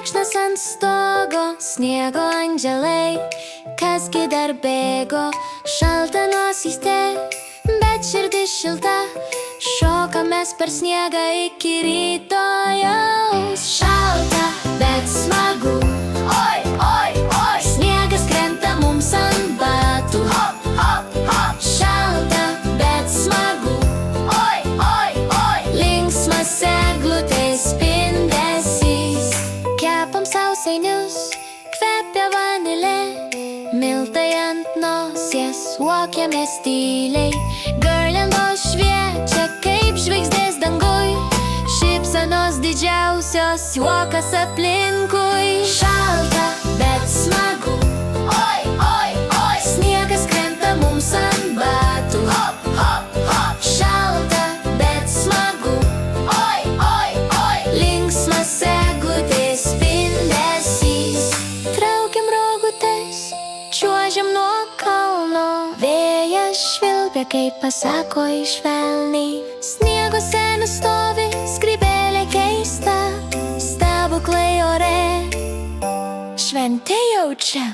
Verkšnas ant stogo, sniego andželai, kasgi dar bėgo, šalta nosyste, bet širdis šilta, šokamės per sniegą iki rytojaus. Šalta, bet smagu, oi, oi, oi, sniegas krenta mums ant batų. Hop, hop, hop. Šalta, bet smagu, oi, oi, oi, linksmas eglutės spindesys. Kepam sausainius, kvepia vanilė, miltai ant nosies, juokiamės tyliai. Girliandos šviečia kaip žvaigždės danguj, šypsenos didžiausios, juokas aplinkui. Šalta, bet smagu, oi, oi, oi, sniegas krenta mums ant batų. Hop, hop, hop. Šalta, bet smagu, oi, oi, oi, linksmas eglutės spindesys. Traukiam rogutes, čiuožiam nuo kalno, vėjas švilpia, kaip pasako švelniai. Sniego senis stovi, skrybėlė keista, stebuklai ore, šventė jaučia.